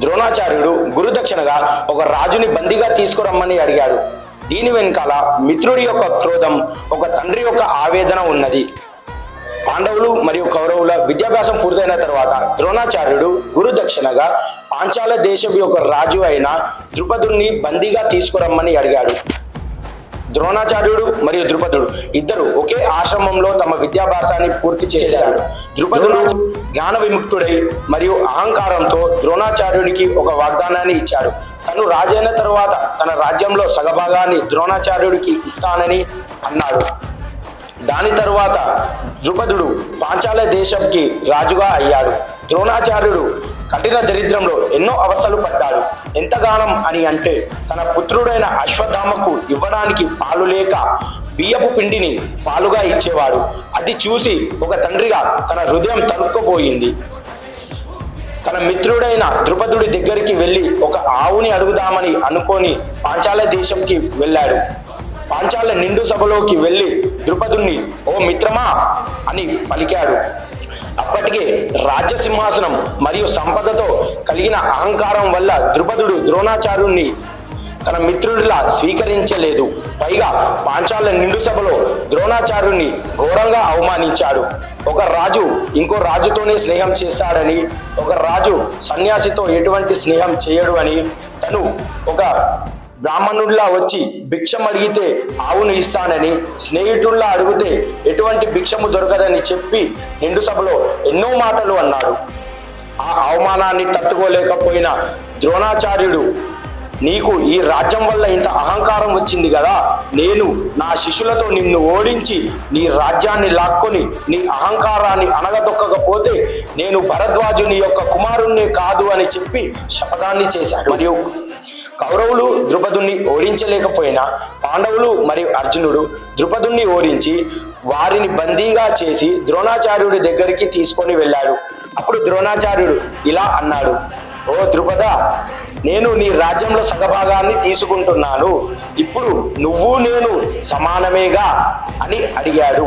ద్రోణాచార్యుడు గురుదక్షిణగా ఒక రాజుని బందీగా తీసుకురమ్మని అడిగాడు. దీని వెనకాల మిత్రుడి యొక్క క్రోధం, ఒక తండ్రి యొక్క ఆవేదన ఉన్నది. పాండవులు మరియు కౌరవుల విద్యాభ్యాసం పూర్తయిన తర్వాత ద్రోణాచార్యుడు గురుదక్షిణగా పాంచాల దేశం యొక్క రాజు అయిన ద్రుపదుడిని బందీగా తీసుకురమ్మని అడిగాడు. ద్రోణాచార్యుడు మరియు ద్రుపదుడు ఇద్దరు ఒకే ఆశ్రమంలో తమ విద్యాభ్యాసాన్ని పూర్తి చేశారు. ద్రుపదుడు జ్ఞాన విముక్తుడై మరియు అహంకారంతో ద్రోణాచార్యుడికి ఒక వాగ్దానాన్ని ఇచ్చాడు. తను రాజైన తరువాత తన రాజ్యంలో సగభాగాన్ని ద్రోణాచార్యుడికి ఇస్తానని అన్నాడు. దాని తరువాత ద్రుపదుడు పాంచాల దేశంకి రాజుగా అయ్యాడు. ద్రోణాచార్యుడు కఠిన దరిద్రంలో ఎన్నో అవస్థలు పడ్డాడు. ఎంతగానం అని అంటే తన పుత్రుడైన అశ్వత్థామకు ఇవ్వడానికి పాలు లేక బియ్యపు పిండిని పాలుగా ఇచ్చేవాడు. అది చూసి ఒక తండ్రిగా తన హృదయం తరుక్కుపోయింది. తన మిత్రుడైన ద్రుపదుడి దగ్గరికి వెళ్ళి ఒక ఆవుని అడుగుదామని అనుకొని పాంచాల దేశంకి వెళ్ళాడు. పాంచాల నిండు సభలోకి వెళ్ళి ద్రుపదుణ్ణి ఓ మిత్రమా అని పలికాడు. అప్పటికే రాజ్య సింహాసనం మరియు సంపదతో కలిగిన అహంకారం వల్ల ద్రుపదుడు ద్రోణాచార్యుణ్ణి తన మిత్రుడిలా స్వీకరించలేదు. పైగా పాంచాల నిండు సభలో ద్రోణాచార్యుణ్ణి ఘోరంగా అవమానించాడు. ఒక రాజు ఇంకో రాజుతోనే స్నేహం చేస్తాడని, ఒక రాజు సన్యాసితో ఎటువంటి స్నేహం చేయడు అని, తను ఒక బ్రాహ్మణుడిలా వచ్చి భిక్షం అడిగితే ఆవును ఇస్తానని, స్నేహితుడిలా అడిగితే ఎటువంటి భిక్షము దొరకదని చెప్పి నిండు సభలో ఎన్నో మాటలు అన్నాడు. ఆ అవమానాన్ని తట్టుకోలేకపోయిన ద్రోణాచార్యుడు, నీకు ఈ రాజ్యం వల్ల ఇంత అహంకారం వచ్చింది కదా, నేను నా శిష్యులతో నిన్ను ఓడించి నీ రాజ్యాన్ని లాక్కొని నీ అహంకారాన్ని అణగదొక్కకపోతే నేను భరద్వాజుని యొక్క కుమారుణ్ణే కాదు అని చెప్పి శపథాన్ని చేశాడు. మరియు కౌరవులు ద్రుపదుణ్ణి ఓడించలేకపోయినా పాండవులు మరియు అర్జునుడు ద్రుపదుణ్ణి ఓడించి వారిని బందీగా చేసి ద్రోణాచార్యుడి దగ్గరికి తీసుకొని వెళ్ళాడు. అప్పుడు ద్రోణాచార్యుడు ఇలా అన్నాడు, ఓ ద్రుపద, నేను నీ రాజ్యంలో సగభాగాన్ని తీసుకుంటున్నాను. ఇప్పుడు నువ్వు నేను సమానమేగా అని అడిగాడు.